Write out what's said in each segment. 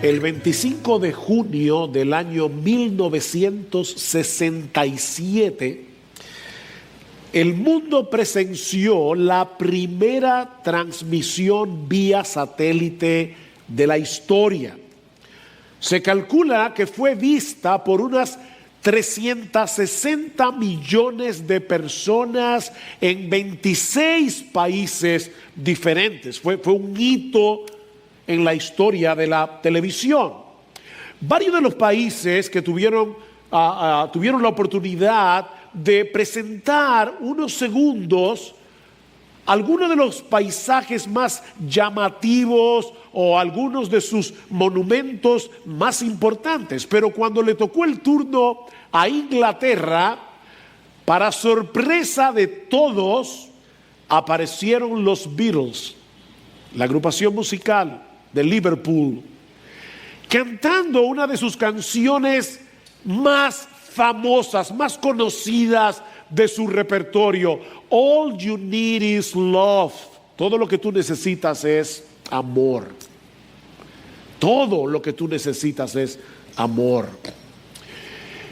El 25 de junio del año 1967, el mundo presenció la primera transmisión vía satélite de la historia. Se calcula que fue vista por unas 360 millones de personas en 26 países diferentes. Fue un hito en la historia de la televisión. Varios de los países que tuvieron la oportunidad de presentar unos segundos algunos de los paisajes más llamativos o algunos de sus monumentos más importantes. Pero cuando le tocó el turno a Inglaterra, para sorpresa de todos, aparecieron los Beatles, la agrupación musical de Liverpool, cantando una de sus canciones más famosas, más conocidas de su repertorio. All you need is love. Todo lo que tú necesitas es amor. Todo lo que tú necesitas es amor.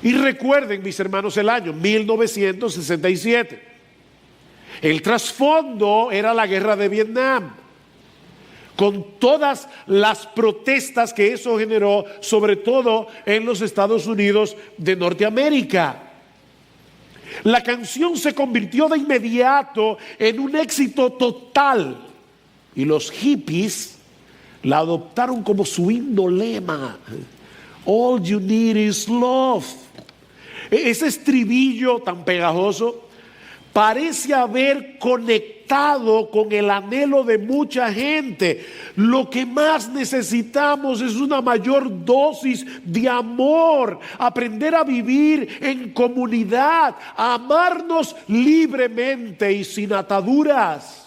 Y recuerden, mis hermanos, el año 1967. El trasfondo era la guerra de Vietnam, con todas las protestas que eso generó, sobre todo en los Estados Unidos de Norteamérica. La canción se convirtió de inmediato en un éxito total y los hippies la adoptaron como su himno lema. All you need is love. Ese estribillo tan pegajoso parece haber conectado con el anhelo de mucha gente. Lo que más necesitamos es una mayor dosis de amor, aprender a vivir en comunidad, a amarnos libremente y sin ataduras.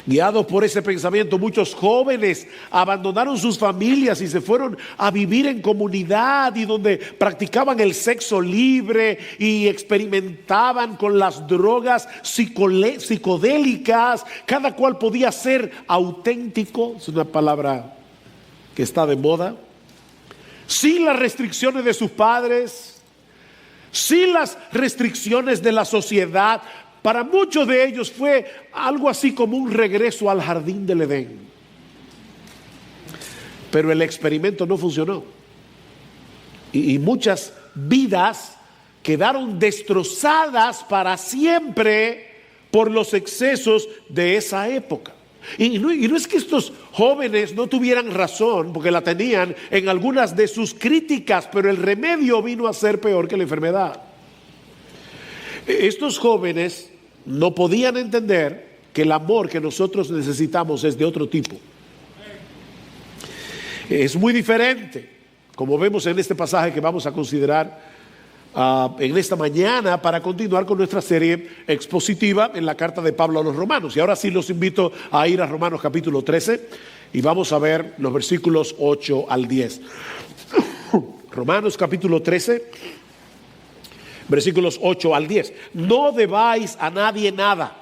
Guiados por ese pensamiento, muchos jóvenes abandonaron sus familias y se fueron a vivir en comunidad, y donde practicaban el sexo libre y experimentaban con las drogas psicodélicas. Cada cual podía ser auténtico, es una palabra que está de moda, sin las restricciones de sus padres, sin las restricciones de la sociedad. Para muchos de ellos fue algo así como un regreso al jardín del Edén. Pero el experimento no funcionó. Y muchas vidas quedaron destrozadas para siempre por los excesos de esa época. Y no es que estos jóvenes no tuvieran razón, porque la tenían en algunas de sus críticas, pero el remedio vino a ser peor que la enfermedad. Estos jóvenes no podían entender que el amor que nosotros necesitamos es de otro tipo. Es muy diferente, como vemos en este pasaje que vamos a considerar en esta mañana para continuar con nuestra serie expositiva en la carta de Pablo a los Romanos. Y ahora sí los invito a ir a Romanos capítulo 13 y vamos a ver los versículos 8 al 10. Romanos capítulo 13. Versículos 8 al 10. No debáis a nadie nada,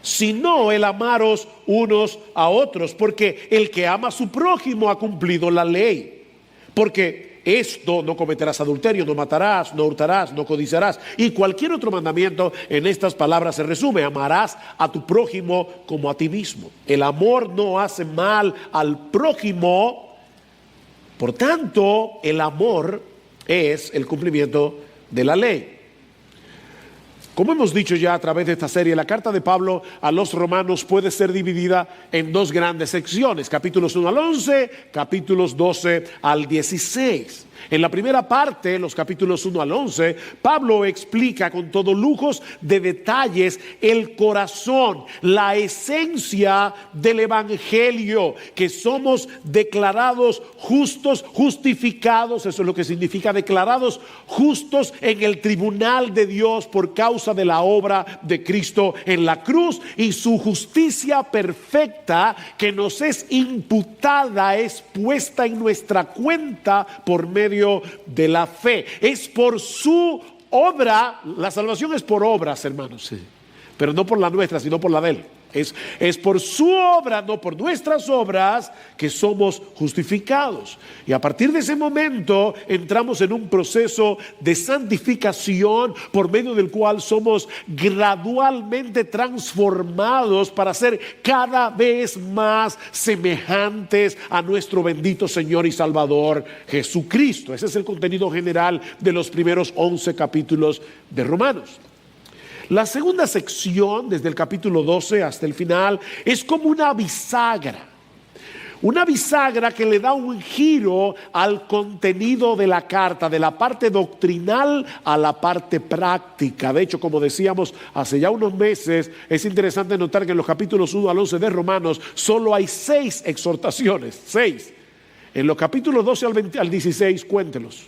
sino el amaros unos a otros, porque el que ama a su prójimo ha cumplido la ley. Porque esto: no cometerás adulterio, no matarás, no hurtarás, no codiciarás, y cualquier otro mandamiento en estas palabras se resume: amarás a tu prójimo como a ti mismo. El amor no hace mal al prójimo. Por tanto, el amor es el cumplimiento de la ley. Como hemos dicho ya a través de esta serie, la carta de Pablo a los Romanos puede ser dividida en dos grandes secciones: capítulos 1 al 11, capítulos 12 al 16. En la primera parte, los capítulos 1 al 11, Pablo explica con todo lujos de detalles el corazón, la esencia del evangelio, que somos declarados justos, justificados. Eso es lo que significa: declarados justos en el tribunal de Dios por causa de la obra de Cristo en la cruz, y su justicia perfecta que nos es imputada es puesta en nuestra cuenta por medio de la fe. Es por su obra. La salvación es por obras, hermanos, sí, pero no por la nuestra, sino por la de Él. Es por su obra, no por nuestras obras, que somos justificados. Y a partir de ese momento entramos en un proceso de santificación por medio del cual somos gradualmente transformados para ser cada vez más semejantes a nuestro bendito Señor y Salvador Jesucristo. Ese es el contenido general de los primeros 11 capítulos de Romanos. La segunda sección, desde el capítulo 12 hasta el final, es como una bisagra. Una bisagra que le da un giro al contenido de la carta, de la parte doctrinal a la parte práctica. De hecho, como decíamos hace ya unos meses, es interesante notar que en los capítulos 1 al 11 de Romanos solo hay 6 exhortaciones, 6. En los capítulos 12 al 16, cuéntelos,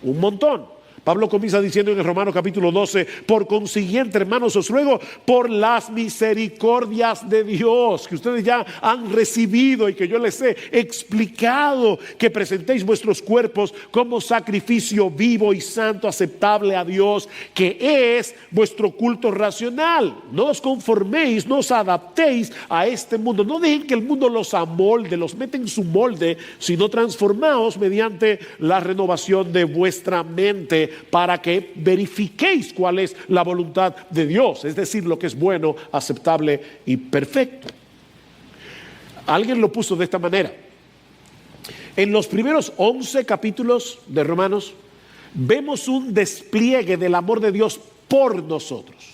un montón. Pablo comienza diciendo en el Romanos capítulo 12: por consiguiente, hermanos, os ruego por las misericordias de Dios que ustedes ya han recibido y que yo les he explicado, que presentéis vuestros cuerpos como sacrificio vivo y santo, aceptable a Dios, que es vuestro culto racional. No os conforméis, no os adaptéis a este mundo, no dejen que el mundo los amolde, los mete en su molde, sino transformaos mediante la renovación de vuestra mente, para que verifiquéis cuál es la voluntad de Dios, es decir, lo que es bueno, aceptable y perfecto. Alguien lo puso de esta manera: en los primeros 11 capítulos de Romanos vemos un despliegue del amor de Dios por nosotros.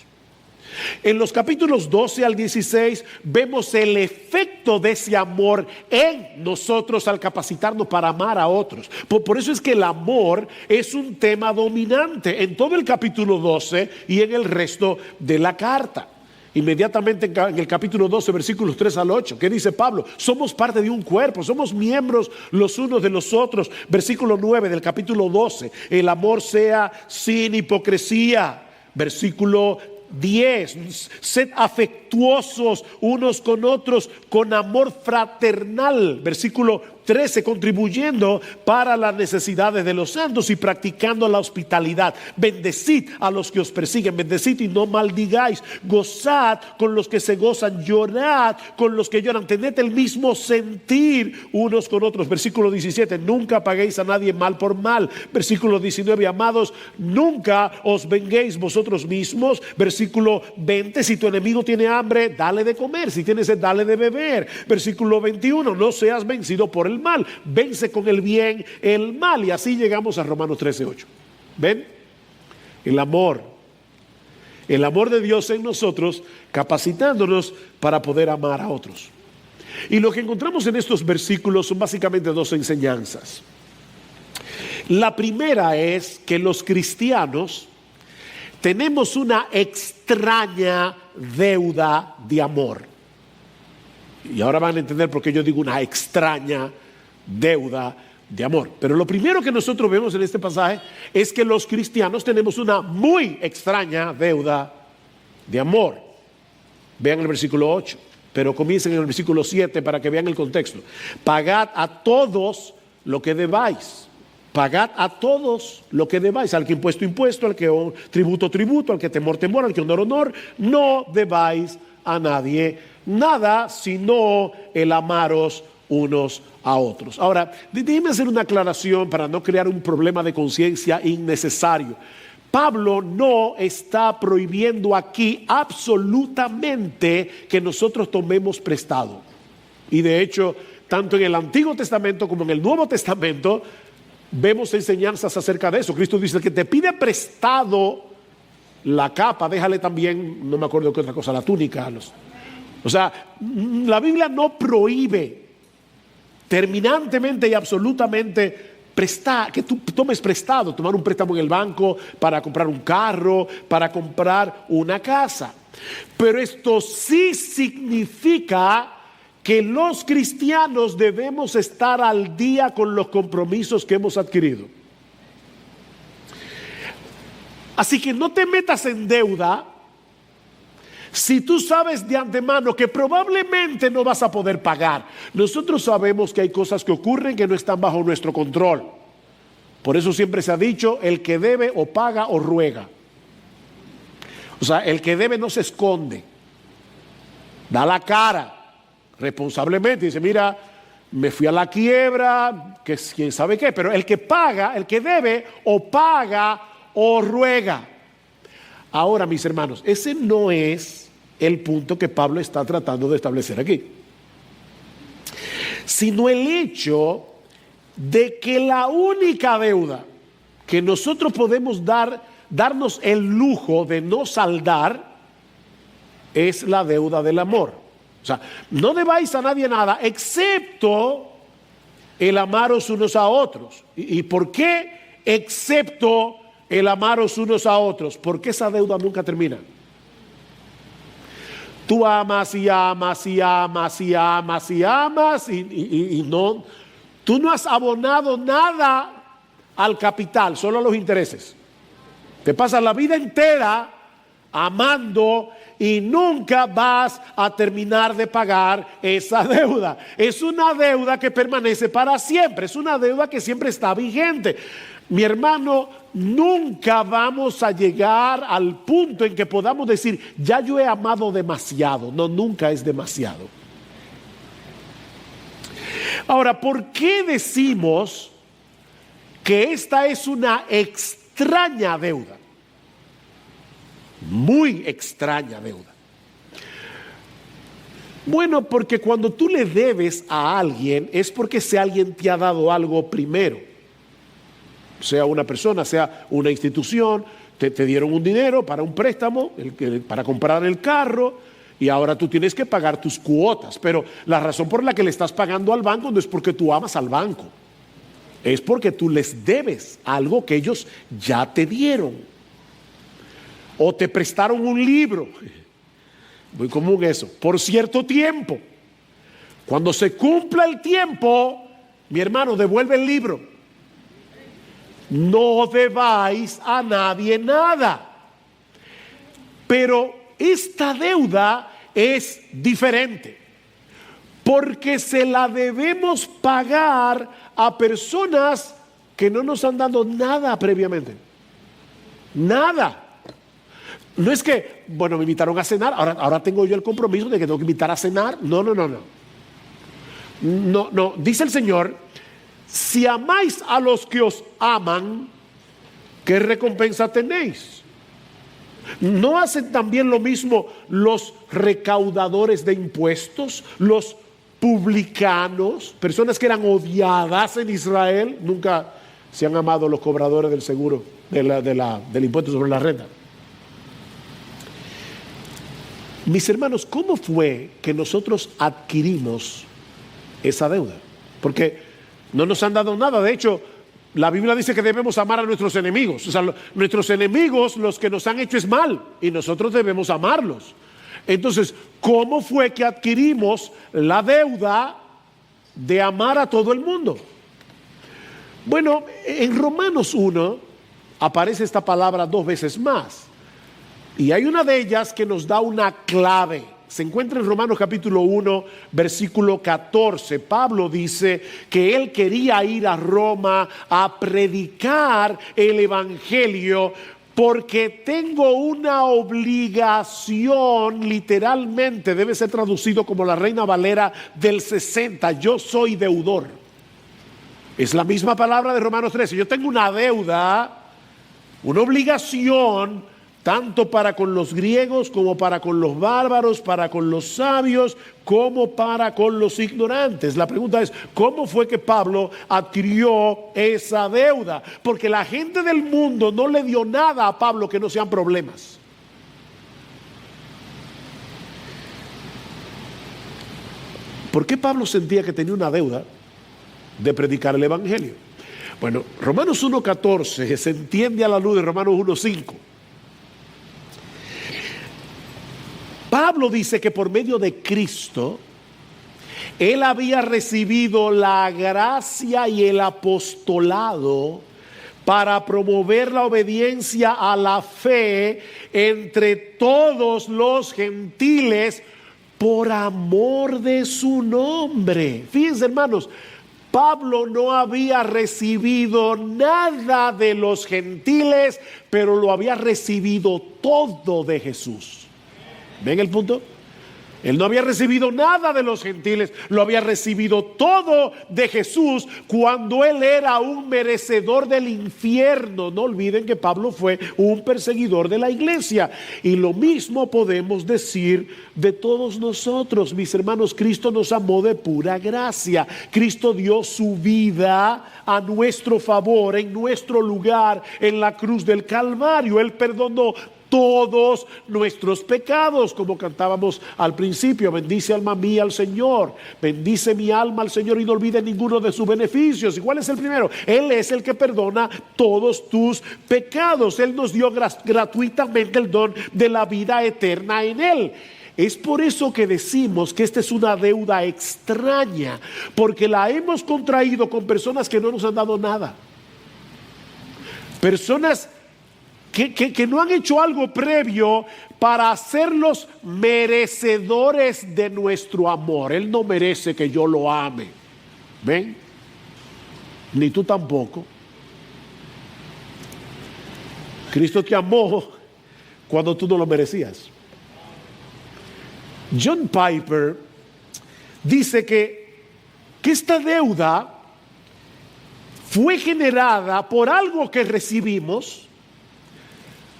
En los capítulos 12 al 16 vemos el efecto de ese amor en nosotros al capacitarnos para amar a otros. Por eso es que el amor es un tema dominante en todo el capítulo 12 y en el resto de la carta. Inmediatamente en el capítulo 12, versículos 3 al 8, ¿qué dice Pablo? Somos parte de un cuerpo, somos miembros los unos de los otros. Versículo 9 del capítulo 12: el amor sea sin hipocresía. Versículo 10: sed afectuosos unos con otros con amor fraternal. Versículo 13: contribuyendo para las necesidades de los santos y practicando la hospitalidad. Bendecid a los que os persiguen, bendecid y no maldigáis. Gozad con los que se gozan, llorad con los que lloran. Tened el mismo sentir unos con otros. Versículo 17: nunca paguéis a nadie mal por mal. Versículo 19: amados, nunca os venguéis vosotros mismos. Versículo 20: si tu enemigo tiene hambre, dale de comer; si tiene sed, dale de beber. Versículo 21: no seas vencido por el mal, vence con el bien el mal. Y así llegamos a Romanos 13:8. ¿Ven? El amor de Dios en nosotros, capacitándonos para poder amar a otros. Y lo que encontramos en estos versículos son básicamente dos enseñanzas. La primera es que los cristianos tenemos una extraña deuda de amor. Y ahora van a entender por qué yo digo una extraña deuda de amor. Pero lo primero que nosotros vemos en este pasaje es que los cristianos tenemos una muy extraña deuda de amor. Vean el versículo 8, pero comiencen en el versículo 7 para que vean el contexto. Pagad a todos lo que debáis. Pagad a todos lo que debáis, al que impuesto, al que tributo, al que temor, al que honor. No debáis a nadie nada, sino el amaros unos a otros. Ahora, déjenme hacer una aclaración para no crear un problema de conciencia innecesario. Pablo no está prohibiendo aquí absolutamente que nosotros tomemos prestado. Y de hecho, tanto en el Antiguo Testamento como en el Nuevo Testamento vemos enseñanzas acerca de eso. Cristo dice: el que te pide prestado la capa, déjale también, no me acuerdo qué otra cosa, la túnica. O sea, la Biblia no prohíbe terminantemente y absolutamente prestar, que tú tomes prestado, tomar un préstamo en el banco para comprar un carro, para comprar una casa. Pero esto sí significa que los cristianos debemos estar al día con los compromisos que hemos adquirido. Así que no te metas en deuda si tú sabes de antemano que probablemente no vas a poder pagar. Nosotros sabemos que hay cosas que ocurren que no están bajo nuestro control. Por eso siempre se ha dicho: el que debe o paga o ruega. O sea, el que debe no se esconde. da la cara responsablemente, dice, mira, me fui a la quiebra, que quién sabe qué, pero el que paga, el que debe, o paga o ruega. Ahora, mis hermanos, ese no es el punto que Pablo está tratando de establecer aquí, sino el hecho de que la única deuda que nosotros podemos darnos el lujo de no saldar es la deuda del amor. O sea, no debáis a nadie nada excepto el amaros unos a otros. ¿Y por qué excepto el amaros unos a otros? Porque esa deuda nunca termina. Tú amas y amas y amas y amas y amas y no, tú no has abonado nada al capital, solo a los intereses. Te pasas la vida entera amando y nunca vas a terminar de pagar esa deuda. Es una deuda que permanece para siempre, es una deuda que siempre está vigente. Mi hermano, nunca vamos a llegar al punto en que podamos decir, ya yo he amado demasiado. No, nunca es demasiado. Ahora, ¿por qué decimos que esta es una extraña deuda? Muy extraña deuda. Bueno, porque cuando tú le debes a alguien es porque ese alguien te ha dado algo primero. Sea una persona, sea una institución, te dieron un dinero para un préstamo, para comprar el carro, y ahora tú tienes que pagar tus cuotas. Pero la razón por la que le estás pagando al banco no es porque tú amas al banco, es porque tú les debes algo que ellos ya te dieron. O te prestaron un libro, muy común eso, por cierto tiempo. Cuando se cumpla el tiempo, mi hermano, devuelve el libro. No debáis a nadie nada. Pero esta deuda es diferente, porque se la debemos pagar a personas que no nos han dado nada previamente. Nada. No es que, bueno, me invitaron a cenar, ahora tengo yo el compromiso de que tengo que invitar a cenar. No. No, dice el Señor, si amáis a los que os aman, ¿qué recompensa tenéis? ¿No hacen también lo mismo los recaudadores de impuestos, los publicanos, personas que eran odiadas en Israel? Nunca se han amado los cobradores del seguro, del impuesto sobre la renta. Mis hermanos, ¿cómo fue que nosotros adquirimos esa deuda? Porque no nos han dado nada. De hecho, la Biblia dice que debemos amar a nuestros enemigos. O sea, nuestros enemigos, los que nos han hecho es mal, y nosotros debemos amarlos. Entonces, ¿cómo fue que adquirimos la deuda de amar a todo el mundo? Bueno, en Romanos 1 aparece esta palabra 2 veces más. Y hay una de ellas que nos da una clave. Se encuentra en Romanos capítulo 1, versículo 14. Pablo dice que él quería ir a Roma a predicar el evangelio porque tengo una obligación, literalmente debe ser traducido como la Reina Valera del 60. Yo soy deudor. Es la misma palabra de Romanos 13. Yo tengo una deuda, una obligación, tanto para con los griegos como para con los bárbaros, para con los sabios, como para con los ignorantes. La pregunta es, ¿cómo fue que Pablo adquirió esa deuda? Porque la gente del mundo no le dio nada a Pablo que no sean problemas. ¿Por qué Pablo sentía que tenía una deuda de predicar el evangelio? Bueno, Romanos 1:14 se entiende a la luz de Romanos 1:5. Pablo dice que por medio de Cristo, él había recibido la gracia y el apostolado para promover la obediencia a la fe entre todos los gentiles por amor de su nombre. Fíjense, hermanos, Pablo no había recibido nada de los gentiles, pero lo había recibido todo de Jesús. ¿Ven el punto? Él no había recibido nada de los gentiles, lo había recibido todo de Jesús cuando él era un merecedor del infierno. No olviden que Pablo fue un perseguidor de la iglesia. Y lo mismo podemos decir de todos nosotros, mis hermanos. Cristo nos amó de pura gracia. Cristo dio su vida a nuestro favor, en nuestro lugar, en la cruz del Calvario. Él perdonó todos nuestros pecados, como cantábamos al principio. Bendice alma mía al Señor, bendice mi alma al Señor y no olvide ninguno de sus beneficios. ¿Y cuál es el primero? Él es el que perdona todos tus pecados. Él nos dio gratuitamente el don de la vida eterna en Él. Es por eso que decimos que esta es una deuda extraña, porque la hemos contraído con personas que no nos han dado nada. Personas que no han hecho algo previo para hacerlos merecedores de nuestro amor. Él no merece que yo lo ame. ¿Ven? Ni tú tampoco. Cristo te amó cuando tú no lo merecías. John Piper dice que esta deuda fue generada por algo que recibimos,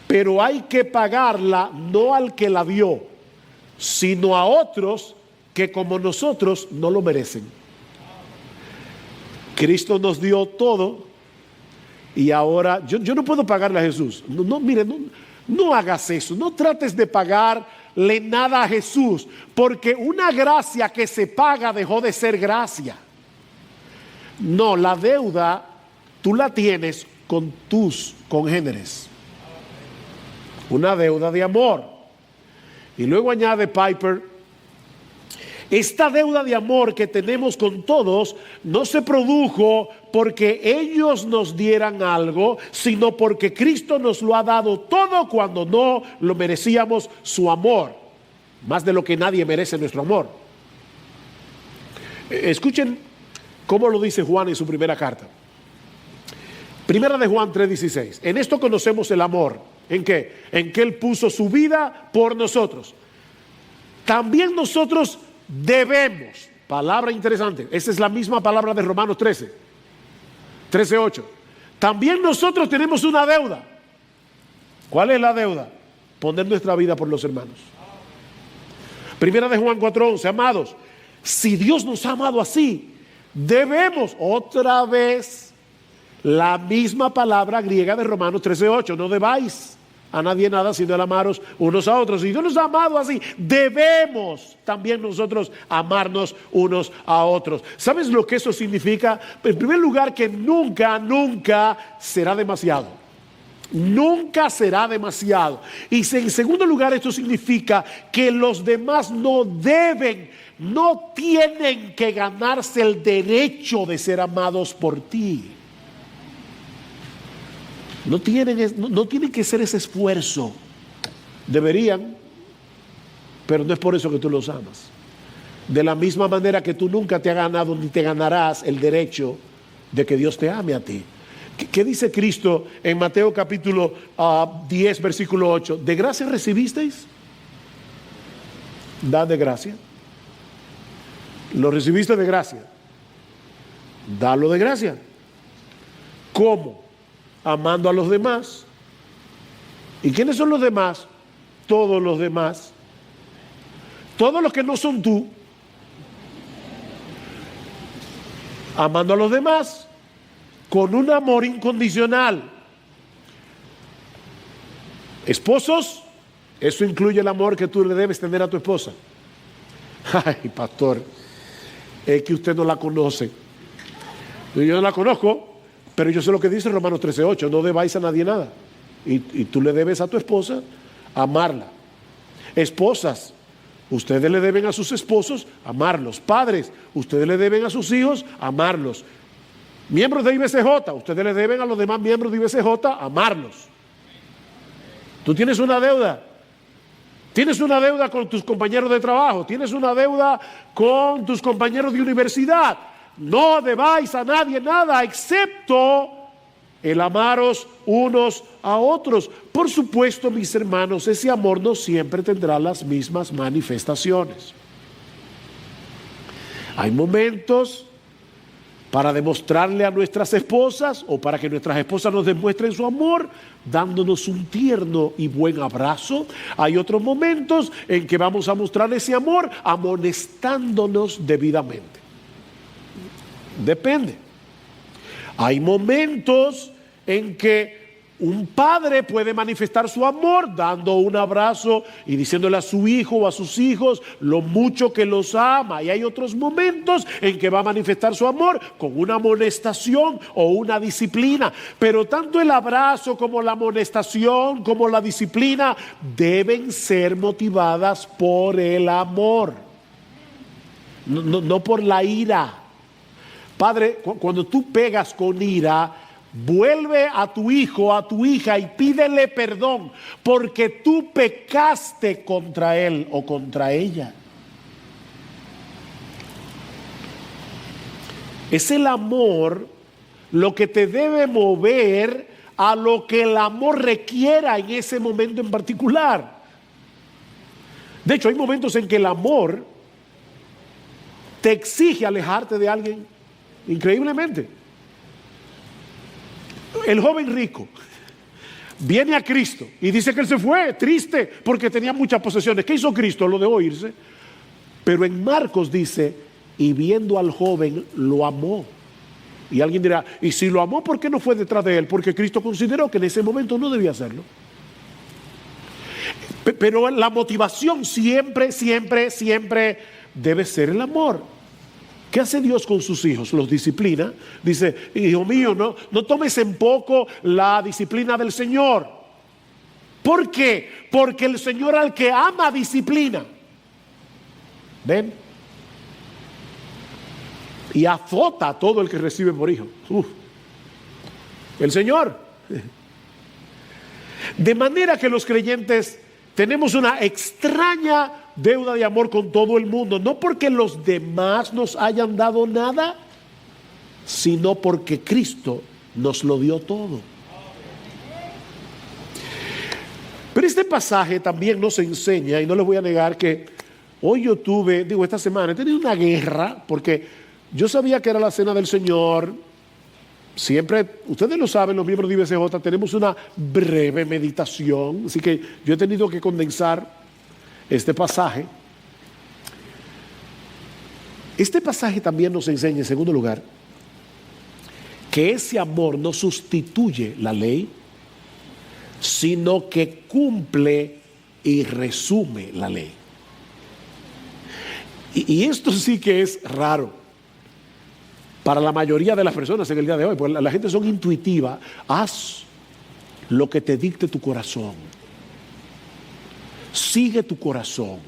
pero hay que pagarla no al que la dio, sino a otros que como nosotros no lo merecen. Cristo nos dio todo y ahora yo no puedo pagarle a Jesús. No hagas eso, no trates de pagarle nada a Jesús, porque una gracia que se paga dejó de ser gracia. No, la deuda tú la tienes con tus congéneres. Una deuda de amor. Y luego añade Piper: esta deuda de amor que tenemos con todos no se produjo porque ellos nos dieran algo, sino porque Cristo nos lo ha dado todo cuando no lo merecíamos, su amor, más de lo que nadie merece nuestro amor. Escuchen cómo lo dice Juan en su primera carta. Primera de Juan 3:16. En esto conocemos el amor. ¿En qué? En que Él puso su vida por nosotros. También nosotros debemos. Palabra interesante. Esa es la misma palabra de Romanos 13:8. También nosotros tenemos una deuda. ¿Cuál es la deuda? Poner nuestra vida por los hermanos. Primera de Juan 4:11. Amados, si Dios nos ha amado así, debemos otra vez la misma palabra griega de Romanos 13:8. No debáis a nadie nada sino el amaros unos a otros. Si Dios nos ha amado así, debemos también nosotros amarnos unos a otros. ¿Sabes lo que eso significa? En primer lugar, que nunca será demasiado. Nunca será demasiado. Y en segundo lugar, esto significa que los demás no tienen que ganarse el derecho de ser amados por ti. No tienen que hacer ese esfuerzo. Deberían, pero no es por eso que tú los amas. De la misma manera que tú nunca te has ganado ni te ganarás el derecho de que Dios te ame a ti. ¿Qué dice Cristo en Mateo capítulo 10 versículo 8? ¿De gracia recibisteis? Dad de gracia. ¿Lo recibiste de gracia? Dalo de gracia. ¿Cómo? Amando a los demás. ¿Y quiénes son los demás? Todos los demás. Todos los que no son tú. Amando a los demás con un amor incondicional. Esposos, eso incluye el amor que tú le debes tener a tu esposa. Ay, pastor, es que usted no la conoce. Yo no la conozco, pero yo sé lo que dice Romanos 13:8. No debáis a nadie nada. Y tú le debes a tu esposa amarla. Esposas, ustedes le deben a sus esposos amarlos. Padres, ustedes le deben a sus hijos amarlos. Miembros de IBCJ, ustedes le deben a los demás miembros de IBCJ amarlos. Tú tienes una deuda. Tienes una deuda con tus compañeros de trabajo. Tienes una deuda con tus compañeros de universidad. No debáis a nadie nada excepto el amaros unos a otros. Por supuesto, mis hermanos, ese amor no siempre tendrá las mismas manifestaciones. Hay momentos para demostrarle a nuestras esposas o para que nuestras esposas nos demuestren su amor, dándonos un tierno y buen abrazo. Hay otros momentos en que vamos a mostrar ese amor amonestándonos debidamente. Depende. Hay momentos en que un padre puede manifestar su amor dando un abrazo y diciéndole a su hijo o a sus hijos lo mucho que los ama. Y hay otros momentos en que va a manifestar su amor con una amonestación o una disciplina. Pero tanto el abrazo como la amonestación como la disciplina deben ser motivadas por el amor, no por la ira. Padre, cuando tú pegas con ira, vuelve a tu hijo, a tu hija y pídele perdón porque tú pecaste contra él o contra ella. Es el amor lo que te debe mover a lo que el amor requiera en ese momento en particular. De hecho, hay momentos en que el amor te exige alejarte de alguien increíblemente. El joven rico viene a Cristo y dice que él se fue triste porque tenía muchas posesiones. ¿Qué hizo Cristo? Lo dejó irse. Pero en Marcos dice, y viendo al joven lo amó. Y alguien dirá, y si lo amó, ¿por qué no fue detrás de él? Porque Cristo consideró que en ese momento no debía hacerlo. Pero la motivación siempre debe ser el amor. ¿Qué hace Dios con sus hijos? Los disciplina. Dice, hijo mío, no tomes en poco la disciplina del Señor. ¿Por qué? Porque el Señor al que ama disciplina. ¿Ven? Y azota a todo el que recibe por hijo. El Señor. De manera que los creyentes tenemos una extraña deuda de amor con todo el mundo, no porque los demás nos hayan dado nada, sino porque Cristo nos lo dio todo. Pero este pasaje también nos enseña, y no les voy a negar que hoy yo esta semana he tenido una guerra, porque yo sabía que era la cena del Señor. Siempre, ustedes lo saben, los miembros de IBCJ tenemos una breve meditación, así que yo he tenido que condensar este pasaje. Este pasaje también nos enseña, en segundo lugar, que ese amor no sustituye la ley, sino que cumple y resume la ley. Y esto sí que es raro para la mayoría de las personas en el día de hoy, porque la gente son intuitiva. Haz lo que te dicte tu corazón. Sigue tu corazón.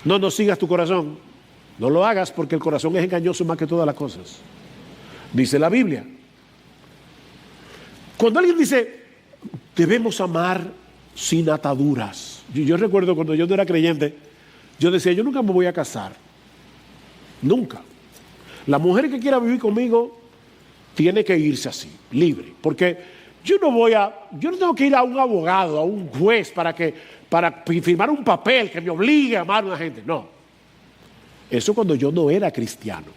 No sigas tu corazón. No lo hagas porque el corazón es engañoso más que todas las cosas. Dice la Biblia. Cuando alguien dice, debemos amar sin ataduras. Yo recuerdo cuando yo no era creyente, yo decía, yo nunca me voy a casar. Nunca. La mujer que quiera vivir conmigo tiene que irse así, libre. Porque yo no tengo que ir a un abogado, a un juez para firmar un papel que me obligue a amar a una gente. No. Eso cuando yo no era cristiano.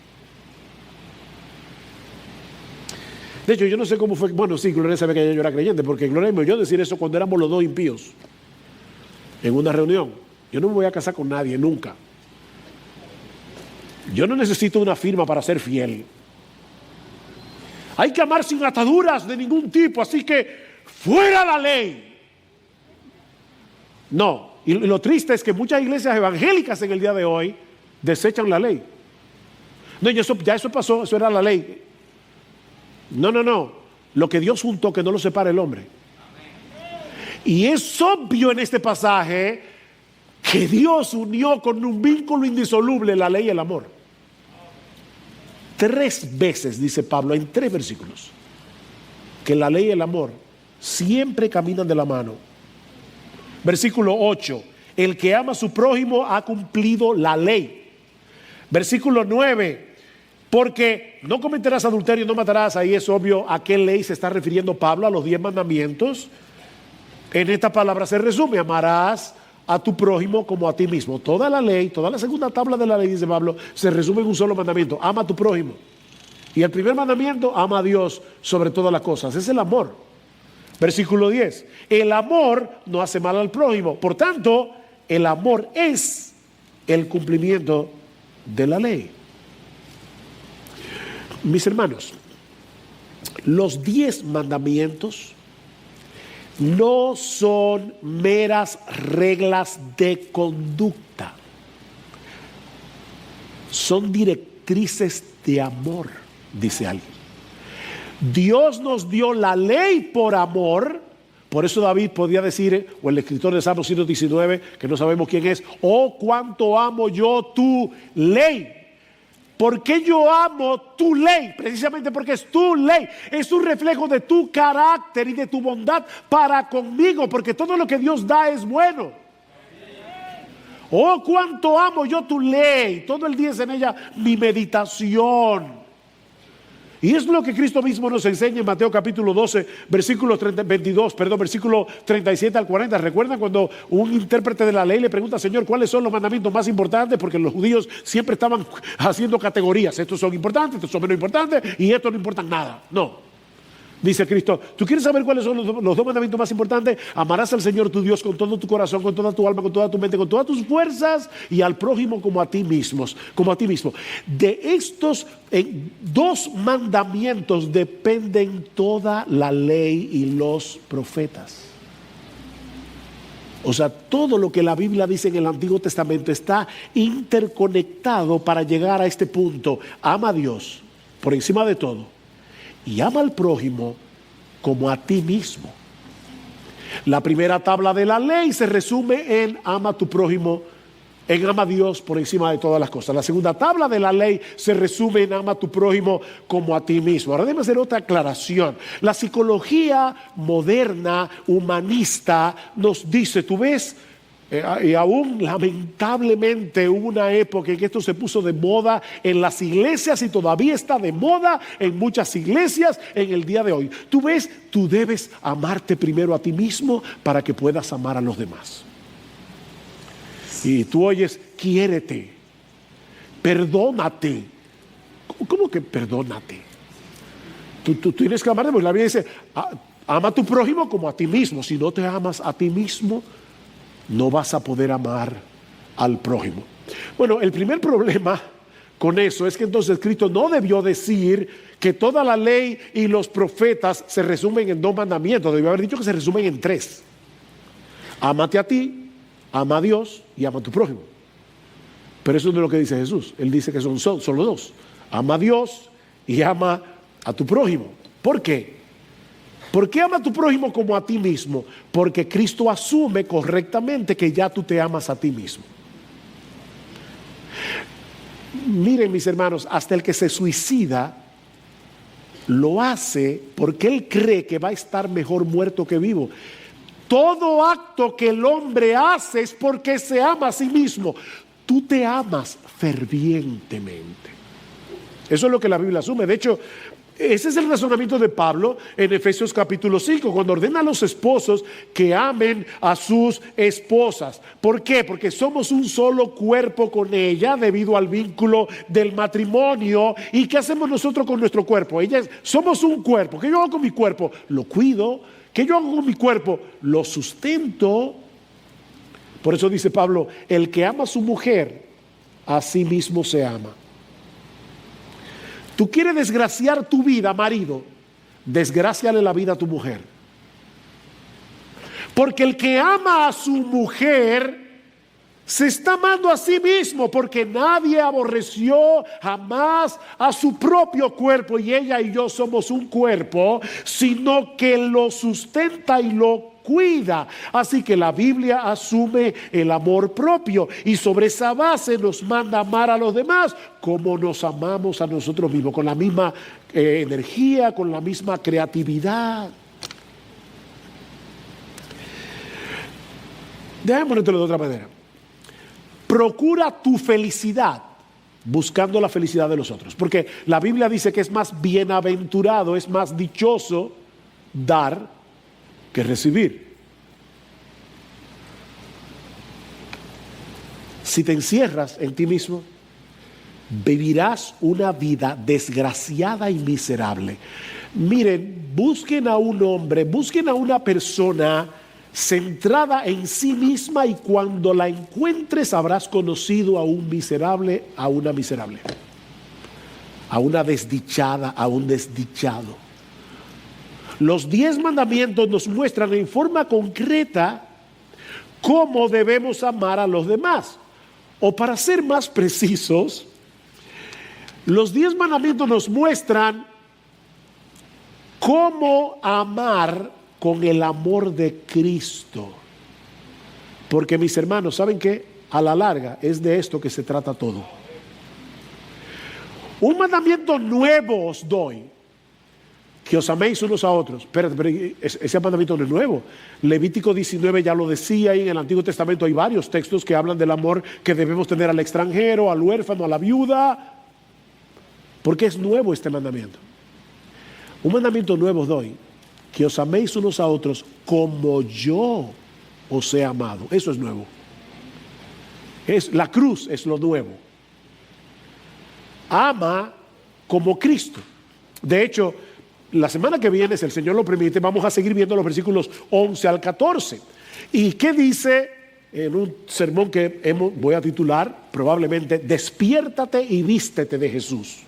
De hecho, yo no sé cómo fue. Bueno, sí, Gloria sabe que yo era creyente, porque Gloria me oyó decir eso cuando éramos los dos impíos en una reunión. Yo no me voy a casar con nadie, nunca. Yo no necesito una firma para ser fiel. Hay que amar sin ataduras de ningún tipo, así que fuera la ley. No, y lo triste es que muchas iglesias evangélicas en el día de hoy desechan la ley. No, ya eso pasó, eso era la ley. No. Lo que Dios juntó, que no lo separe el hombre. Y es obvio en este pasaje que Dios unió con un vínculo indisoluble la ley y el amor. 3 veces dice Pablo en 3 versículos que la ley y el amor siempre caminan de la mano. Versículo 8, el que ama a su prójimo ha cumplido la ley. Versículo 9, Porque no cometerás adulterio, no matarás, ahí es obvio a qué ley se está refiriendo Pablo, a los 10 mandamientos. En esta palabra se resume: amarás a tu prójimo como a ti mismo. Toda la ley, toda la segunda tabla de la ley, dice Pablo, se resume en un solo mandamiento: ama a tu prójimo. Y el primer mandamiento: ama a Dios sobre todas las cosas. Es el amor. Versículo 10: el amor no hace mal al prójimo. Por tanto, el amor es el cumplimiento de la ley. Mis hermanos, los 10 mandamientos no son meras reglas de conducta, son directrices de amor, dice alguien. Dios nos dio la ley por amor. Por eso David podía decir, o el escritor de Salmo 119, que no sabemos quién es: oh, cuánto amo yo tu ley. ¿Por qué yo amo tu ley? Precisamente porque es tu ley. Es un reflejo de tu carácter y de tu bondad para conmigo, porque todo lo que Dios da es bueno. Oh, cuánto amo yo tu ley. Todo el día es en ella mi meditación. Y es lo que Cristo mismo nos enseña en Mateo capítulo 12, versículo 37 al 40. ¿Recuerdan cuando un intérprete de la ley le pregunta: Señor, ¿cuáles son los mandamientos más importantes? Porque los judíos siempre estaban haciendo categorías: estos son importantes, estos son menos importantes y estos no importan nada. No. Dice Cristo: ¿tú quieres saber cuáles son los 2 mandamientos más importantes? Amarás al Señor tu Dios con todo tu corazón, con toda tu alma, con toda tu mente, con todas tus fuerzas, y al prójimo como a ti mismo. De estos 2 mandamientos dependen toda la ley y los profetas. O sea, todo lo que la Biblia dice en el Antiguo Testamento está interconectado para llegar a este punto: ama a Dios por encima de todo y ama al prójimo como a ti mismo. La primera tabla de la ley se resume en ama a tu prójimo, en ama a Dios por encima de todas las cosas. La segunda tabla de la ley se resume en ama a tu prójimo como a ti mismo. Ahora déjame hacer otra aclaración. La psicología moderna, humanista, nos dice, tú ves, y aún lamentablemente hubo una época en que esto se puso de moda en las iglesias y todavía está de moda en muchas iglesias en el día de hoy. Tú ves, tú debes amarte primero a ti mismo para que puedas amar a los demás. Y tú oyes: quiérete, perdónate. ¿Cómo que perdónate? Tú tienes que amarte, porque la Biblia dice: ama a tu prójimo como a ti mismo. Si no te amas a ti mismo, no vas a poder amar al prójimo. Bueno, el primer problema con eso es que entonces Cristo no debió decir que toda la ley y los profetas se resumen en 2 mandamientos. Debió haber dicho que se resumen en 3. Ámate a ti, ama a Dios y ama a tu prójimo. Pero eso no es lo que dice Jesús. Él dice que son solo 2: ama a Dios y ama a tu prójimo. ¿Por qué? ¿Por qué ama a tu prójimo como a ti mismo? Porque Cristo asume correctamente que ya tú te amas a ti mismo. Miren, mis hermanos, hasta el que se suicida lo hace porque él cree que va a estar mejor muerto que vivo. Todo acto que el hombre hace es porque se ama a sí mismo. Tú te amas fervientemente. Eso es lo que la Biblia asume. De hecho, ese es el razonamiento de Pablo en Efesios capítulo 5, cuando ordena a los esposos que amen a sus esposas. ¿Por qué? Porque somos un solo cuerpo con ella debido al vínculo del matrimonio. ¿Y qué hacemos nosotros con nuestro cuerpo? Somos un cuerpo. ¿Qué yo hago con mi cuerpo? Lo cuido. ¿Qué yo hago con mi cuerpo? Lo sustento. Por eso dice Pablo: el que ama a su mujer, a sí mismo se ama. Tú quieres desgraciar tu vida, marido, desgráciale la vida a tu mujer. Porque el que ama a su mujer se está amando a sí mismo, porque nadie aborreció jamás a su propio cuerpo, y ella y yo somos un cuerpo, sino que lo sustenta y lo cuida. Así que la Biblia asume el amor propio y sobre esa base nos manda amar a los demás como nos amamos a nosotros mismos, con la misma energía, con la misma creatividad. Déjame ponértelo de otra manera. Procura tu felicidad buscando la felicidad de los otros. Porque la Biblia dice que es más bienaventurado, es más dichoso dar que recibir. Si te encierras en ti mismo, vivirás una vida desgraciada y miserable. Miren, busquen a un hombre, busquen a una persona centrada en sí misma, y cuando la encuentres habrás conocido a un miserable, a una miserable, a una desdichada, a un desdichado. Los 10 mandamientos nos muestran en forma concreta cómo debemos amar a los demás. O para ser más precisos, los 10 mandamientos nos muestran cómo amar con el amor de Cristo. Porque, mis hermanos, ¿saben qué? A la larga es de esto que se trata todo. Un mandamiento nuevo os doy, que os améis unos a otros. Pero ese mandamiento no es nuevo. Levítico 19 ya lo decía, y en el Antiguo Testamento hay varios textos que hablan del amor que debemos tener al extranjero, al huérfano, a la viuda. Porque es nuevo este mandamiento. Un mandamiento nuevo os doy, que os améis unos a otros como yo os he amado. Eso es nuevo. La cruz es lo nuevo. Ama como Cristo. De hecho, la semana que viene, si el Señor lo permite, vamos a seguir viendo los versículos 11 al 14. ¿Y qué dice en un sermón que voy a titular probablemente Despiértate y vístete de Jesús?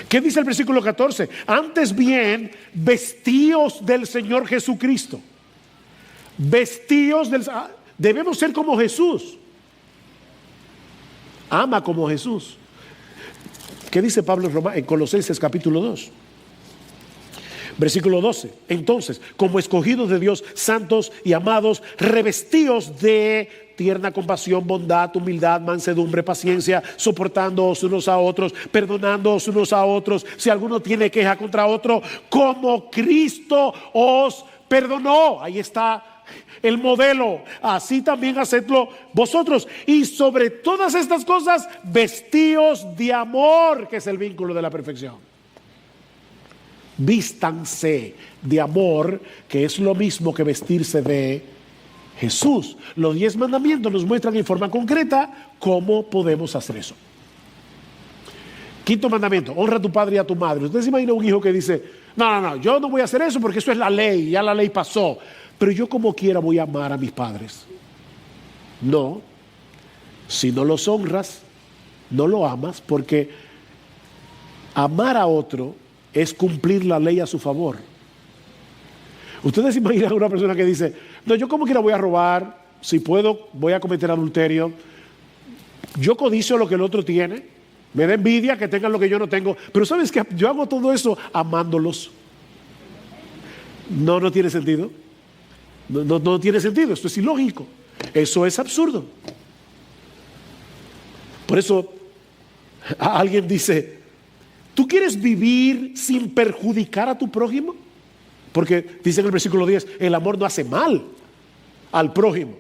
¿Qué dice el versículo 14? Antes bien, vestíos del Señor Jesucristo. Debemos ser como Jesús. Ama como Jesús. ¿Qué dice Pablo en Colosenses capítulo 2? Versículo 12. Entonces, como escogidos de Dios, santos y amados, revestíos de tierna compasión, bondad, humildad, mansedumbre, paciencia, soportándoos unos a otros, perdonándoos unos a otros, si alguno tiene queja contra otro, como Cristo os perdonó. Ahí está el modelo. Así también hacedlo vosotros. Y sobre todas estas cosas, vestíos de amor, que es el vínculo de la perfección. Vístanse de amor, que es lo mismo que vestirse de Jesús. Los 10 mandamientos nos muestran en forma concreta cómo podemos hacer eso. Quinto mandamiento: honra a tu padre y a tu madre. Usted se imagina un hijo que dice: no, yo no voy a hacer eso porque eso es la ley, ya la ley pasó, pero yo como quiera voy a amar a mis padres. No, si no los honras, no lo amas, porque amar a otro es cumplir la ley a su favor. Ustedes se imaginan a una persona que dice: no, yo como quiera voy a robar, si puedo voy a cometer adulterio, yo codicio lo que el otro tiene, me da envidia que tengan lo que yo no tengo, pero ¿sabes qué? Yo hago todo eso amándolos. No tiene sentido. No tiene sentido, esto es ilógico, eso es absurdo. Por eso alguien dice: ¿tú quieres vivir sin perjudicar a tu prójimo? Porque dice en el versículo 10, el amor no hace mal al prójimo.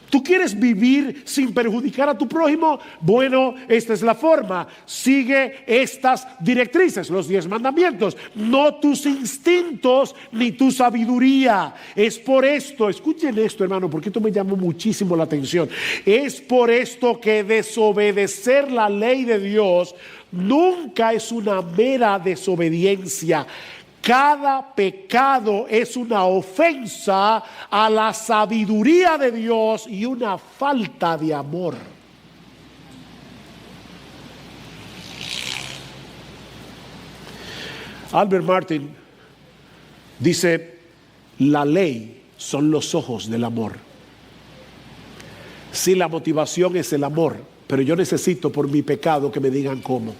¿Tú quieres vivir sin perjudicar a tu prójimo? Bueno, esta es la forma. Sigue estas directrices, los 10 mandamientos. No tus instintos ni tu sabiduría. Es por esto, escuchen esto, hermano, porque esto me llamó muchísimo la atención. Es por esto que desobedecer la ley de Dios nunca es una mera desobediencia. Cada pecado es una ofensa a la sabiduría de Dios y una falta de amor. Albert Martin dice: la ley son los ojos del amor. Si la motivación es el amor, pero yo necesito por mi pecado que me digan cómo.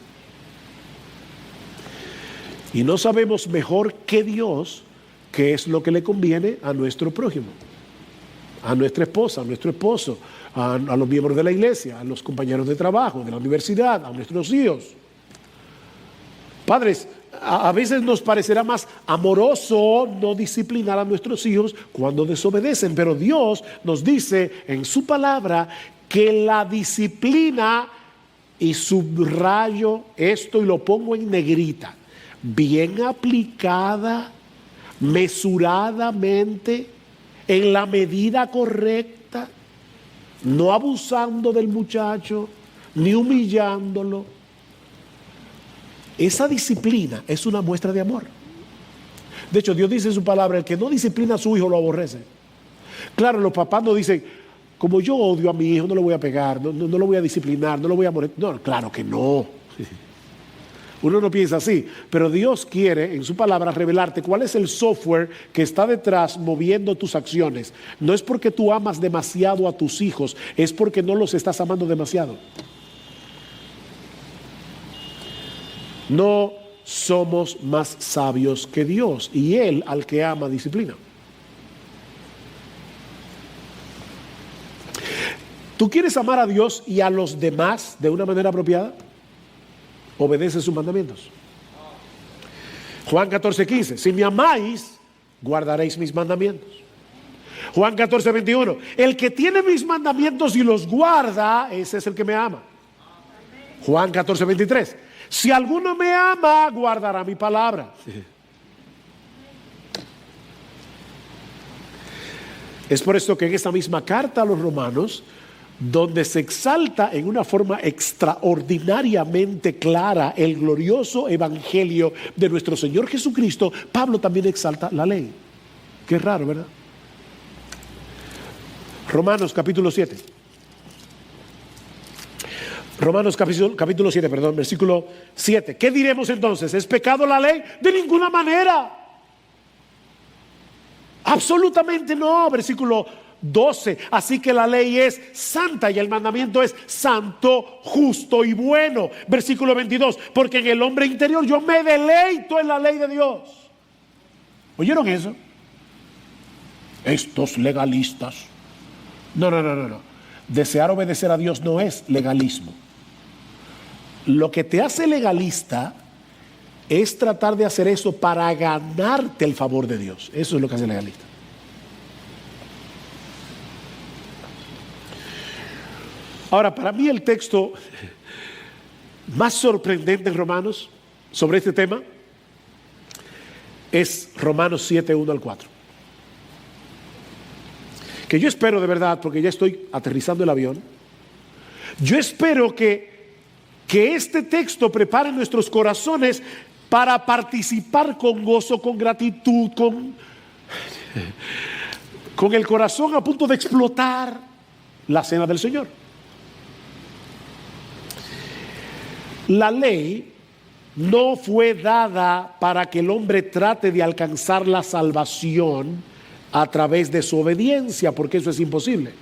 Y no sabemos mejor que Dios qué es lo que le conviene a nuestro prójimo, a nuestra esposa, a nuestro esposo, a los miembros de la iglesia, a los compañeros de trabajo, de la universidad, a nuestros hijos. Padres, a veces nos parecerá más amoroso no disciplinar a nuestros hijos cuando desobedecen, pero Dios nos dice en su palabra que la disciplina y subrayo esto y lo pongo en negrita, bien aplicada, mesuradamente, en la medida correcta, no abusando del muchacho, ni humillándolo. Esa disciplina es una muestra de amor. De hecho, Dios dice en su palabra, el que no disciplina a su hijo lo aborrece. Claro, los papás no dicen, como yo odio a mi hijo, no lo voy a pegar, no lo voy a disciplinar, no lo voy a molestar. No, claro que no. Uno no piensa así, pero Dios quiere en su palabra revelarte cuál es el software que está detrás moviendo tus acciones. No es porque tú amas demasiado a tus hijos, es porque no los estás amando demasiado. No somos más sabios que Dios, y Él al que ama disciplina. ¿Tú quieres amar a Dios y a los demás de una manera apropiada? Obedece sus mandamientos. Juan 14:15, si me amáis, guardaréis mis mandamientos. Juan 14:21, el que tiene mis mandamientos y los guarda, ese es el que me ama. Juan 14:23, si alguno me ama, guardará mi palabra. Es por esto que en esta misma carta a los romanos, donde se exalta en una forma extraordinariamente clara el glorioso evangelio de nuestro Señor Jesucristo, Pablo también exalta la ley. Qué raro, ¿verdad? Romanos capítulo 7. Romanos capítulo 7, perdón, versículo 7. ¿Qué diremos entonces? ¿Es pecado la ley? De ninguna manera. Absolutamente no. Versículo 12. Así que la ley es santa y el mandamiento es santo, justo y bueno. Versículo 22. Porque en el hombre interior yo me deleito en la ley de Dios. ¿Oyeron eso? Estos legalistas. No. Desear obedecer a Dios no es legalismo. Lo que te hace legalista es tratar de hacer eso para ganarte el favor de Dios. Eso es lo que hace legalista. Ahora, para mí el texto más sorprendente en Romanos sobre este tema es Romanos 7, 1 al 4. Que yo espero de verdad, porque ya estoy aterrizando el avión, yo espero que este texto prepare nuestros corazones para participar con gozo, con gratitud, con el corazón a punto de explotar la cena del Señor. La ley no fue dada para que el hombre trate de alcanzar la salvación a través de su obediencia, porque eso es imposible.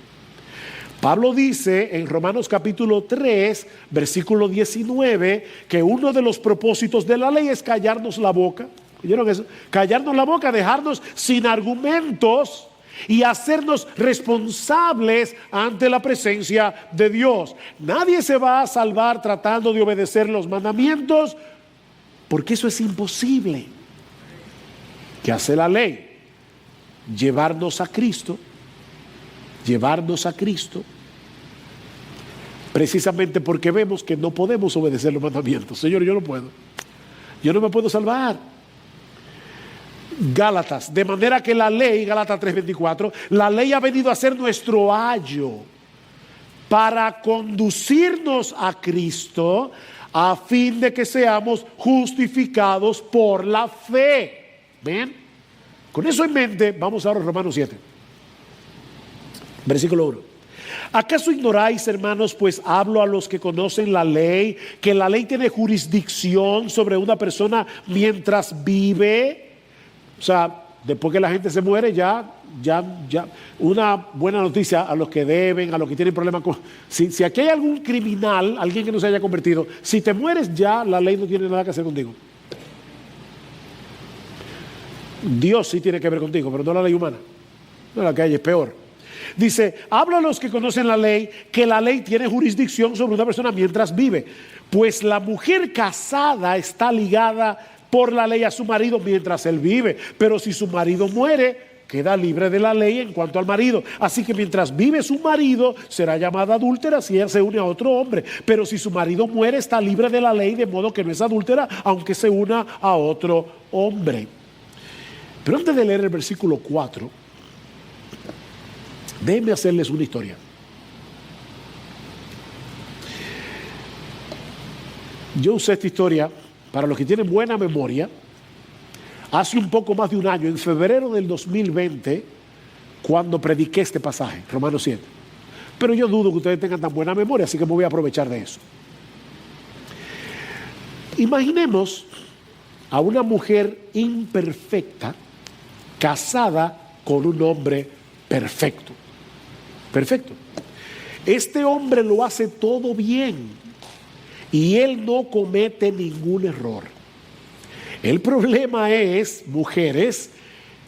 Pablo dice en Romanos capítulo 3, versículo 19, que uno de los propósitos de la ley es callarnos la boca. ¿Oyeron eso? Callarnos la boca, dejarnos sin argumentos y hacernos responsables ante la presencia de Dios. Nadie se va a salvar tratando de obedecer los mandamientos, porque eso es imposible. ¿Qué hace la ley? Llevarnos a Cristo, precisamente porque vemos que no podemos obedecer los mandamientos. Señor, yo no puedo, yo no me puedo salvar. Gálatas, de manera que la ley, Gálatas 3:24, la ley ha venido a ser nuestro ayo para conducirnos a Cristo, a fin de que seamos justificados por la fe. ¿Ven? Con eso en mente, vamos ahora a Romanos 7, versículo 1. ¿Acaso ignoráis, hermanos, pues hablo a los que conocen la ley, que la ley tiene jurisdicción sobre una persona mientras vive? O sea, después que la gente se muere, ya, una buena noticia a los que deben, a los que tienen problemas con... Si aquí hay algún criminal, alguien que no se haya convertido, si te mueres ya, la ley no tiene nada que hacer contigo. Dios sí tiene que ver contigo, pero no la ley humana. No, la que hay es peor. Dice, habla a los que conocen la ley, que la ley tiene jurisdicción sobre una persona mientras vive. Pues la mujer casada está ligada por la ley a su marido mientras él vive. Pero si su marido muere, queda libre de la ley en cuanto al marido. Así que mientras vive su marido, será llamada adúltera si ella se une a otro hombre. Pero si su marido muere, está libre de la ley, de modo que no es adúltera, aunque se una a otro hombre. Pero antes de leer el versículo 4, déjenme hacerles una historia. Yo usé esta historia, para los que tienen buena memoria, hace un poco más de un año, en febrero del 2020, cuando prediqué este pasaje, Romanos 7. Pero yo dudo que ustedes tengan tan buena memoria, así que me voy a aprovechar de eso. Imaginemos a una mujer imperfecta casada con un hombre perfecto. Perfecto. Este hombre lo hace todo bien y él no comete ningún error. El problema es, mujeres,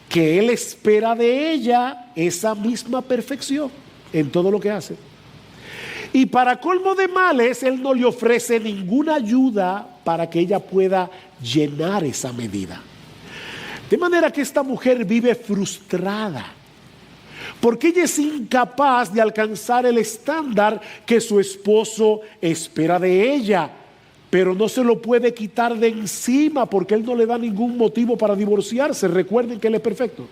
que él espera de ella esa misma perfección en todo lo que hace. Y para colmo de males, él no le ofrece ninguna ayuda para que ella pueda llenar esa medida. De manera que esta mujer vive frustrada, porque ella es incapaz de alcanzar el estándar que su esposo espera de ella, pero no se lo puede quitar de encima porque él no le da ningún motivo para divorciarse. Recuerden que él es perfecto.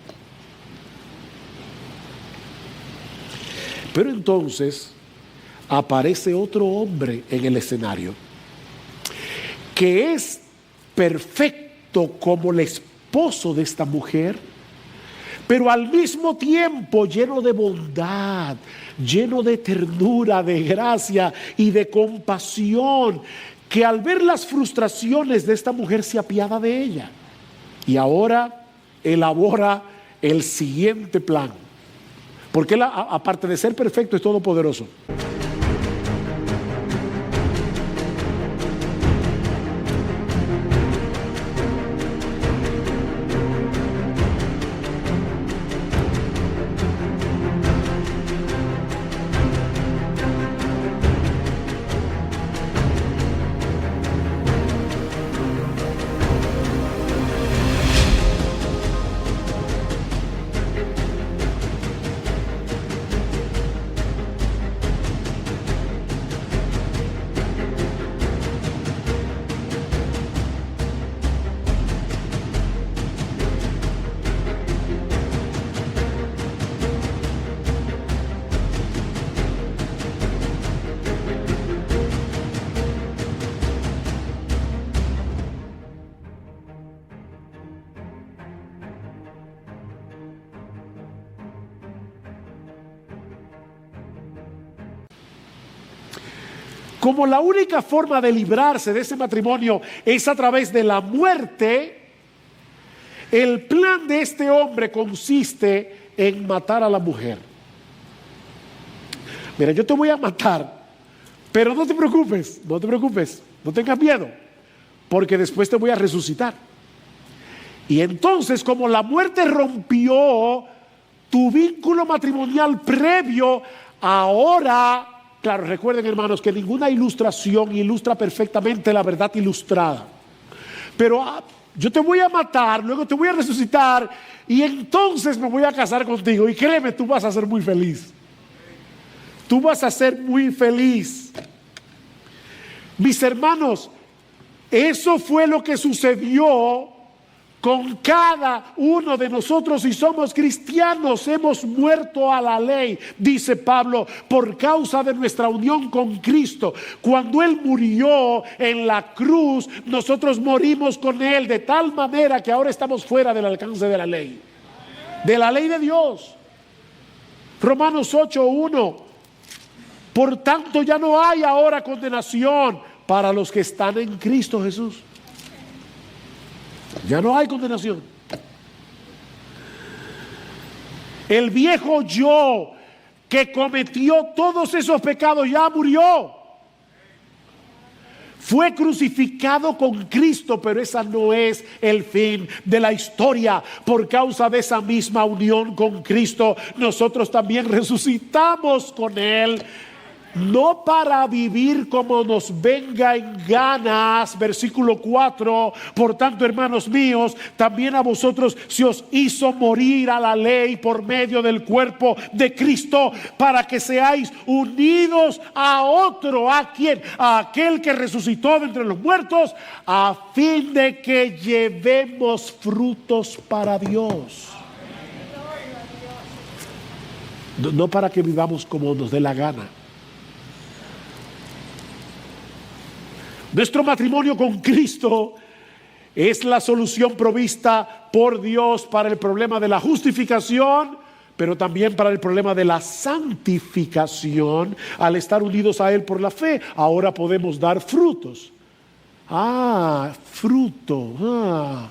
Pero entonces aparece otro hombre en el escenario que es perfecto como el esposo de esta mujer, pero al mismo tiempo lleno de bondad, lleno de ternura, de gracia y de compasión, que al ver las frustraciones de esta mujer se apiada de ella. Y ahora elabora el siguiente plan, porque él, aparte de ser perfecto, es todopoderoso. Como la única forma de librarse de ese matrimonio es a través de la muerte, el plan de este hombre consiste en matar a la mujer. Mira, yo te voy a matar, pero no te preocupes, no tengas miedo, porque después te voy a resucitar. Y entonces, como la muerte rompió tu vínculo matrimonial previo, ahora... Claro, recuerden, hermanos, que ninguna ilustración ilustra perfectamente la verdad ilustrada. Pero yo te voy a matar, luego te voy a resucitar y entonces me voy a casar contigo. Y créeme, tú vas a ser muy feliz. Tú vas a ser muy feliz. Mis hermanos, eso fue lo que sucedió con cada uno de nosotros. Si somos cristianos, hemos muerto a la ley, dice Pablo, por causa de nuestra unión con Cristo. Cuando Él murió en la cruz, nosotros morimos con Él, de tal manera que ahora estamos fuera del alcance de la ley de Dios. Romanos 8:1. Por tanto, ya no hay ahora condenación para los que están en Cristo Jesús. Ya no hay condenación. El viejo yo que cometió todos esos pecados ya murió. Fue crucificado con Cristo, pero esa no es el fin de la historia. Por causa de esa misma unión con Cristo, nosotros también resucitamos con Él no para vivir como nos venga en ganas. Versículo 4, por tanto, hermanos míos, también a vosotros se os hizo morir a la ley por medio del cuerpo de Cristo, para que seáis unidos a otro. ¿A quién? A aquel que resucitó de entre los muertos, a fin de que llevemos frutos para Dios. No para que vivamos como nos dé la gana. Nuestro matrimonio con Cristo es la solución provista por Dios para el problema de la justificación, pero también para el problema de la santificación. Al estar unidos a Él por la fe, ahora podemos dar frutos. Fruto.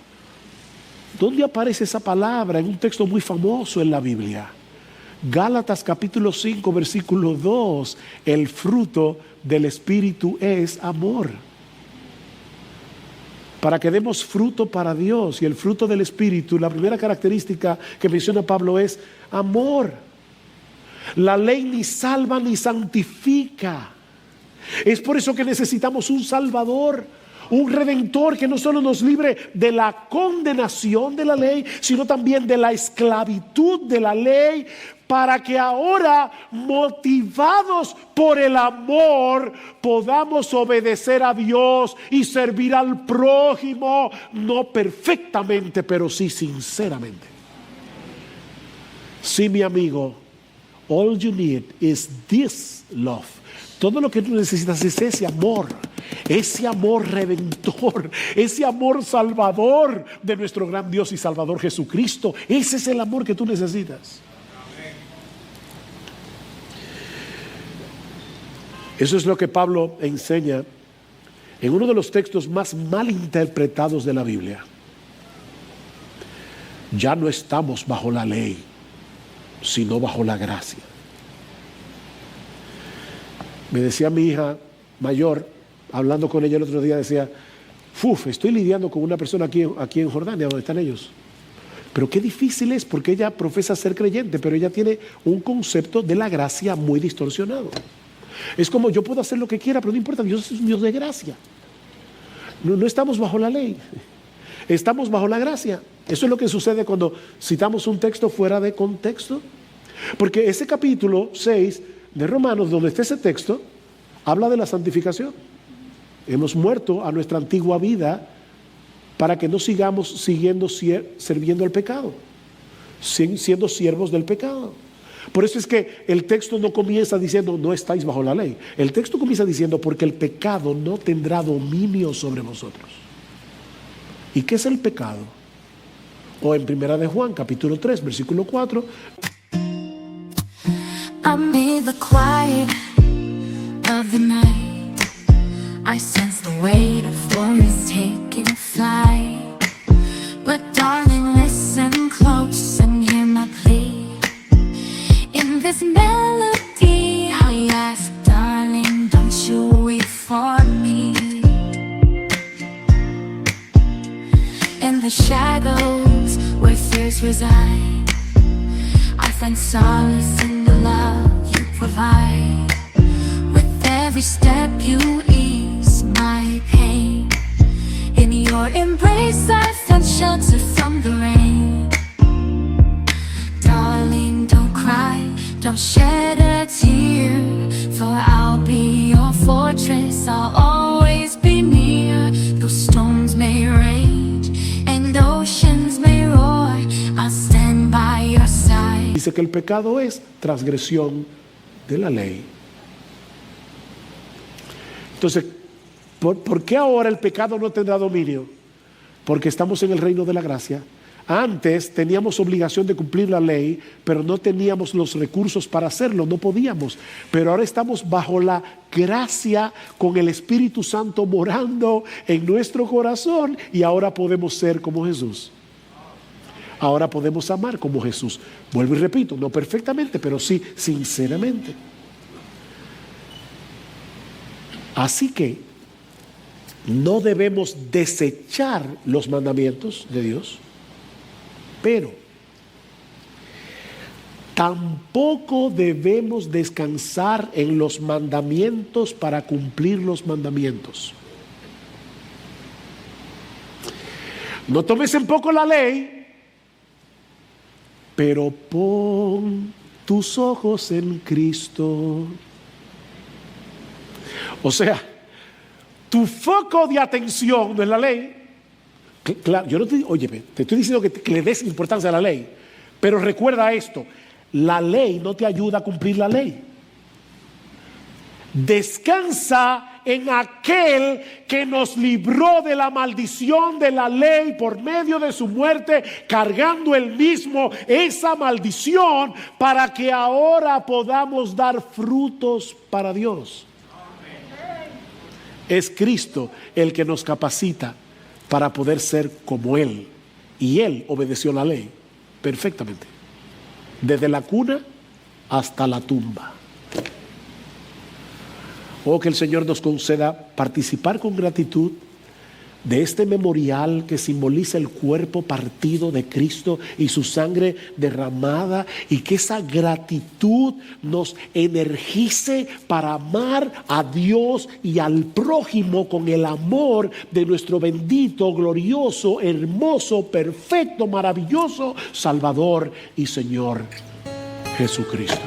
¿Dónde aparece esa palabra? En un texto muy famoso en la Biblia. Gálatas capítulo 5 versículo 2. El fruto del Espíritu es amor. Para que demos fruto para Dios, y el fruto del Espíritu, la primera característica que menciona Pablo es amor. La ley ni salva ni santifica. Es por eso que necesitamos un Salvador, un Redentor que no solo nos libre de la condenación de la ley, sino también de la esclavitud de la ley, para que ahora, motivados por el amor, podamos obedecer a Dios y servir al prójimo, no perfectamente, pero sí sinceramente. Sí, mi amigo, all you need is this love. Todo lo que tú necesitas es ese amor redentor, ese amor salvador de nuestro gran Dios y Salvador Jesucristo. Ese es el amor que tú necesitas. Eso es lo que Pablo enseña en uno de los textos más mal interpretados de la Biblia. Ya no estamos bajo la ley, sino bajo la gracia. Me decía mi hija mayor, hablando con ella el otro día, decía: estoy lidiando con una persona aquí en Jordania, donde están ellos. Pero qué difícil es, porque ella profesa ser creyente, pero ella tiene un concepto de la gracia muy distorsionado. Es como: yo puedo hacer lo que quiera, pero no importa, Dios es un Dios de gracia. No estamos bajo la ley, estamos bajo la gracia. Eso es lo que sucede cuando citamos un texto fuera de contexto. Porque ese capítulo 6 de Romanos, donde está ese texto, habla de la santificación. Hemos muerto a nuestra antigua vida para que no sigamos sirviendo al pecado, siendo siervos del pecado. Por eso es que el texto no comienza diciendo: no estáis bajo la ley. El texto comienza diciendo: porque el pecado no tendrá dominio sobre vosotros. ¿Y qué es el pecado? O en Primera de Juan, capítulo 3, versículo 4. Amid the quiet of the night, I sense the weight of worries taking flight. But darling, listen close and hear my plea. In this melody I ask, darling, don't you weep for me. In the shadows where fears reside, I find solace in the love you provide. With every step you ease my pain. In your embrace I find shelter from the rain. Darling, don't cry, don't shed a tear, for I'll be your fortress, I'll always be near. Though storms may rage and oceans may roar, I'll stand by your side. Dice que el pecado es transgresión de la ley. Entonces, ¿por qué ahora el pecado no tendrá dominio? Porque estamos en el reino de la gracia. Antes teníamos obligación de cumplir la ley, pero no teníamos los recursos para hacerlo, no podíamos. Pero ahora estamos bajo la gracia, con el Espíritu Santo morando en nuestro corazón, y ahora podemos ser como Jesús. Ahora podemos amar como Jesús. Vuelvo y repito, no perfectamente, pero sí sinceramente. Así que no debemos desechar los mandamientos de Dios, pero tampoco debemos descansar en los mandamientos para cumplir los mandamientos. No tomes en poco la ley, pero pon tus ojos en Cristo. O sea, tu foco de atención no es la ley. Claro, yo no te estoy diciendo que le des importancia a la ley, pero recuerda esto: la ley no te ayuda a cumplir la ley. Descansa en aquel que nos libró de la maldición de la ley por medio de su muerte, cargando él mismo esa maldición para que ahora podamos dar frutos para Dios. Es Cristo el que nos capacita para poder ser como Él. Y Él obedeció la ley perfectamente, desde la cuna hasta la tumba. Oh, que el Señor nos conceda participar con gratitud de este memorial que simboliza el cuerpo partido de Cristo y su sangre derramada, y que esa gratitud nos energice para amar a Dios y al prójimo con el amor de nuestro bendito, glorioso, hermoso, perfecto, maravilloso Salvador y Señor Jesucristo.